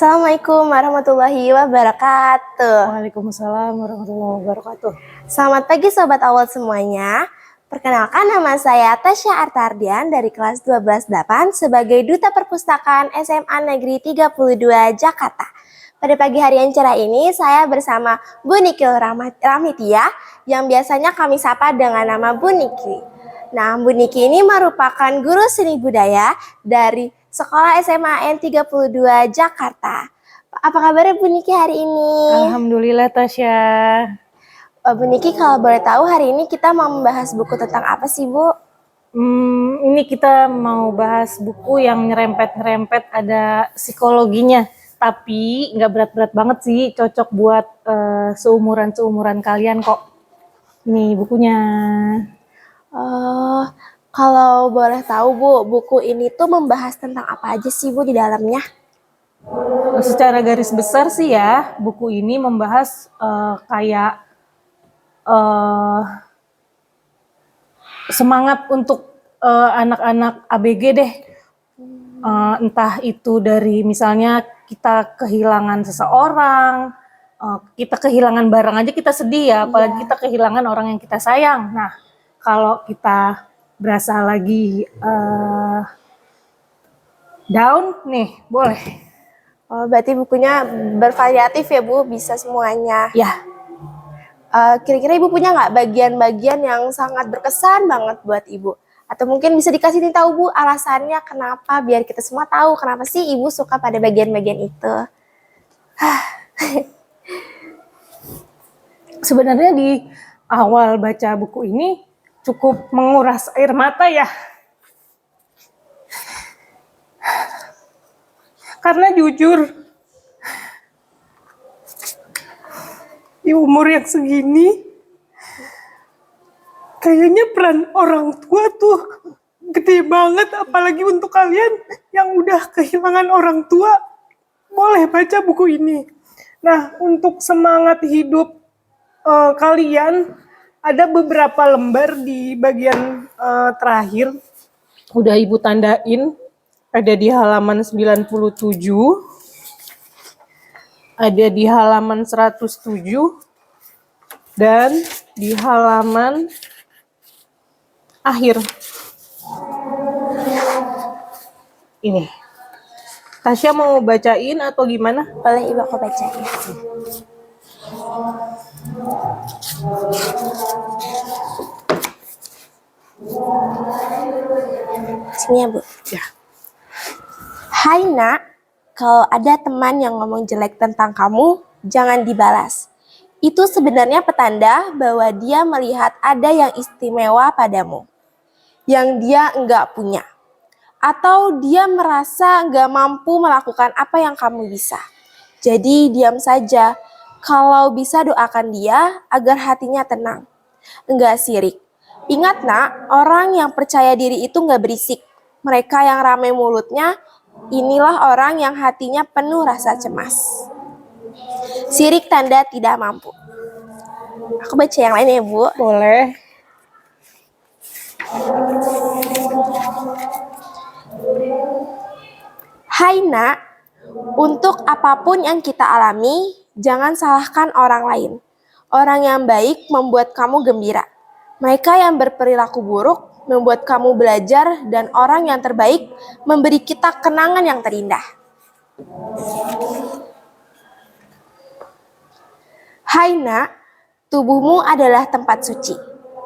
Assalamualaikum warahmatullahi wabarakatuh. Waalaikumsalam warahmatullahi wabarakatuh. Selamat pagi Sobat Awal semuanya. Perkenalkan, nama saya Tasya Artardian dari kelas 12-8 sebagai Duta Perpustakaan SMA Negeri 32 Jakarta. Pada pagi hari yang cerah ini, saya bersama Bu Nikil Rahmitia yang biasanya kami sapa dengan nama Bu Niki. Nah, Bu Niki ini merupakan guru seni budaya dari Sekolah SMA N32 Jakarta. Apa kabar Bu Niki hari ini? Alhamdulillah Tasya. Bu Niki, kalau boleh tahu hari ini kita mau membahas buku tentang apa sih Bu? Ini kita mau bahas buku yang nyerempet-nyerempet ada psikologinya. Tapi nggak berat-berat banget sih, cocok buat seumuran-seumuran kalian kok. Nih bukunya. Kalau boleh tahu Bu, buku ini tuh membahas tentang apa aja sih Bu di dalamnya? Secara garis besar sih ya, buku ini membahas kayak semangat untuk anak-anak ABG deh. Entah itu dari misalnya kita kehilangan seseorang, kita kehilangan barang aja kita sedih ya, apalagi kita kehilangan orang yang kita sayang. Nah, kalau kita berasa lagi down nih, boleh. Oh, berarti bukunya bervariatif ya Bu, bisa semuanya. Ya. Kira-kira Ibu punya nggak bagian-bagian yang sangat berkesan banget buat Ibu? Atau mungkin bisa dikasih tahu Bu alasannya kenapa, biar kita semua tahu kenapa sih Ibu suka pada bagian-bagian itu. Sebenarnya di awal baca buku ini cukup menguras air mata ya. Karena jujur, di umur yang segini, kayaknya peran orang tua tuh gede banget, apalagi untuk kalian yang udah kehilangan orang tua, boleh baca buku ini. Nah, untuk semangat hidup kalian, ada beberapa lembar di bagian terakhir, udah Ibu tandain, ada di halaman 97, ada di halaman 107, dan di halaman akhir. Ini. Tasya mau bacain atau gimana? Boleh Ibu aku bacain. Sini ya Bu. Ya. Hai Nak, kalau ada teman yang ngomong jelek tentang kamu, jangan dibalas. Itu sebenarnya petanda bahwa dia melihat ada yang istimewa padamu, yang dia enggak punya. Atau dia merasa enggak mampu melakukan apa yang kamu bisa. Jadi diam saja, kalau bisa doakan dia agar hatinya tenang. Enggak sirik. Ingat Nak, orang yang percaya diri itu enggak berisik. Mereka yang ramai mulutnya, inilah orang yang hatinya penuh rasa cemas. Sirik tanda tidak mampu. Aku baca yang lain ya Bu. Boleh. Hai Nak, untuk apapun yang kita alami, jangan salahkan orang lain. Orang yang baik membuat kamu gembira. Mereka yang berperilaku buruk membuat kamu belajar, dan orang yang terbaik memberi kita kenangan yang terindah. Hai Nak, tubuhmu adalah tempat suci.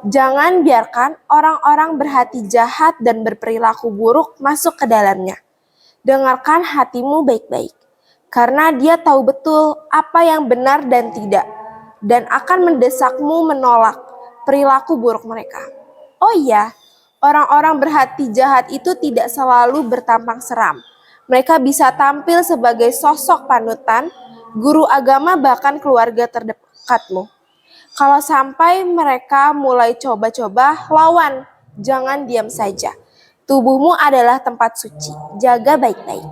Jangan biarkan orang-orang berhati jahat dan berperilaku buruk masuk ke dalamnya. Dengarkan hatimu baik-baik, karena dia tahu betul apa yang benar dan tidak, dan akan mendesakmu menolak perilaku buruk mereka. Oh iya, orang-orang berhati jahat itu tidak selalu bertampang seram. Mereka bisa tampil sebagai sosok panutan, guru agama, bahkan keluarga terdekatmu. Kalau sampai mereka mulai coba-coba, lawan, jangan diam saja. Tubuhmu adalah tempat suci, jaga baik-baik.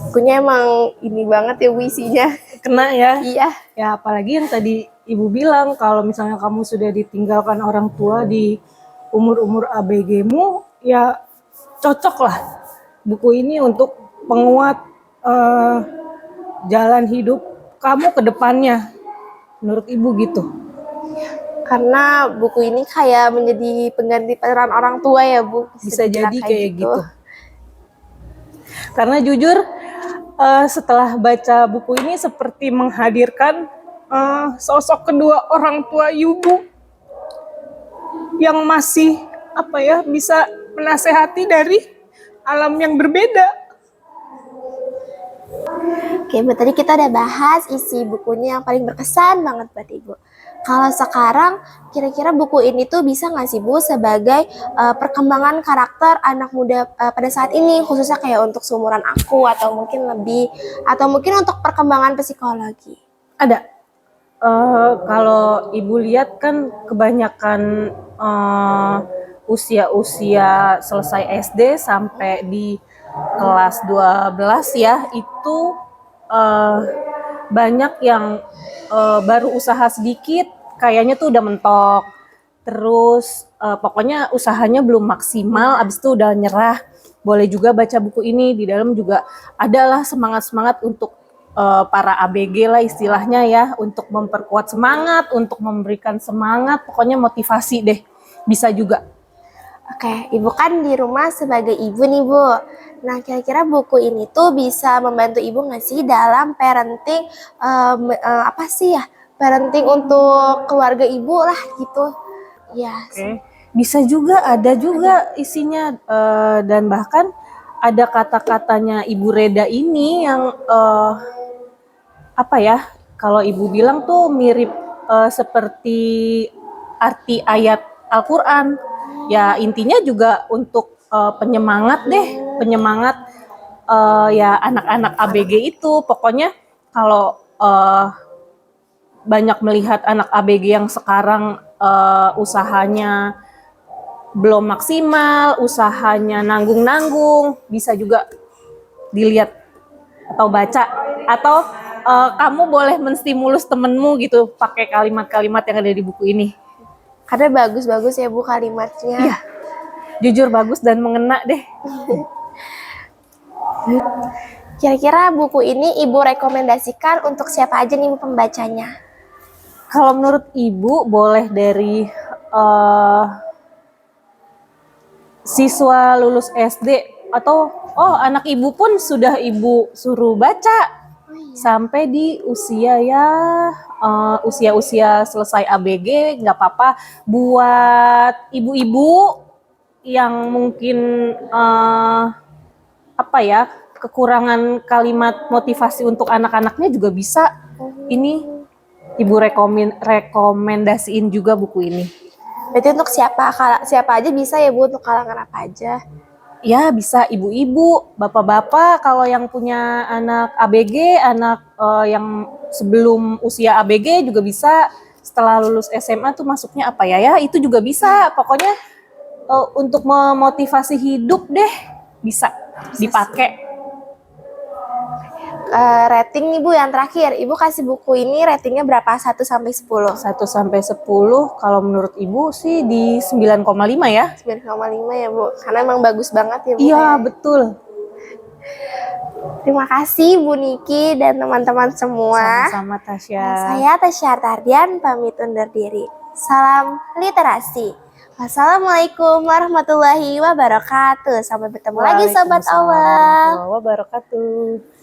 Bukunya emang ini banget ya Bu isinya. Kena ya? Iya. Ya apalagi yang tadi Ibu bilang, kalau misalnya kamu sudah ditinggalkan orang tua di umur-umur ABG-mu, ya cocok lah buku ini untuk penguat eh, jalan hidup kamu ke depannya, menurut Ibu gitu. Karena buku ini kayak menjadi pengganti peran orang tua ya Bu. Bisa dibilang jadi kayak gitu. Karena jujur setelah baca buku ini seperti menghadirkan sosok kedua orang tua Ibu yang masih bisa menasehati dari alam yang berbeda. Oke, Bu, tadi kita udah bahas isi bukunya yang paling berkesan banget buat Ibu. Kalau sekarang, kira-kira buku ini tuh bisa nggak sih Bu sebagai perkembangan karakter anak muda pada saat ini, khususnya kayak untuk seumuran aku atau mungkin lebih, atau mungkin untuk perkembangan psikologi? Ada. Kalau Ibu lihat kan kebanyakan usia-usia selesai SD sampai di kelas 12 ya, itu banyak yang baru usaha sedikit, kayaknya tuh udah mentok. Terus pokoknya usahanya belum maksimal, abis itu udah nyerah. Boleh juga baca buku ini, di dalam juga adalah semangat-semangat untuk para ABG lah istilahnya ya, untuk memperkuat semangat, untuk memberikan semangat, pokoknya motivasi deh, bisa juga. Oke, Ibu kan di rumah sebagai ibu nih Bu. Nah, kira-kira buku ini tuh bisa membantu Ibu nggak sih dalam parenting, apa sih ya, parenting untuk keluarga Ibu lah gitu. Ya, Oke. Bisa juga, ada juga isinya dan bahkan ada kata-katanya Ibu Reda ini yang kalau Ibu bilang tuh mirip seperti arti ayat Al-Quran. Ya intinya juga untuk penyemangat deh, penyemangat ya anak-anak ABG itu. Pokoknya kalau banyak melihat anak ABG yang sekarang usahanya belum maksimal, usahanya nanggung-nanggung, bisa juga dilihat atau baca, atau kamu boleh menstimulus temenmu gitu pakai kalimat-kalimat yang ada di buku ini. karena bagus-bagus ya Bu kalimatnya. Iya, jujur bagus dan mengena deh. Kira-kira buku ini Ibu rekomendasikan untuk siapa aja nih Bu pembacanya? Kalau menurut Ibu boleh dari siswa lulus SD atau anak Ibu pun sudah Ibu suruh baca sampai di usia ya usia-usia selesai ABG, nggak apa-apa. Buat ibu-ibu yang mungkin kekurangan kalimat motivasi untuk anak-anaknya juga bisa. Ini Ibu rekomendasiin juga buku ini. Berarti untuk siapa aja bisa ya Bu, untuk kalangan apa aja? Ya bisa ibu-ibu, bapak-bapak, kalau yang punya anak ABG, anak yang sebelum usia ABG juga bisa. Setelah lulus SMA tuh masuknya apa ya, itu juga bisa. Pokoknya untuk memotivasi hidup deh, bisa dipakai. Rating nih Bu yang terakhir, Ibu kasih buku ini ratingnya berapa? 1 sampai 10? 1 sampai 10, kalau menurut Ibu sih di 9,5 ya. 9,5 ya Bu, karena emang bagus banget ya Bu. Iya, betul. Terima kasih Bu Niki dan teman-teman semua. Sama-sama Tasya. Dan saya Tasya Artardian pamit undur diri. Salam literasi. Wassalamualaikum warahmatullahi wabarakatuh. Sampai bertemu lagi Sobat Awal. Waalaikumsalam warahmatullahi wabarakatuh.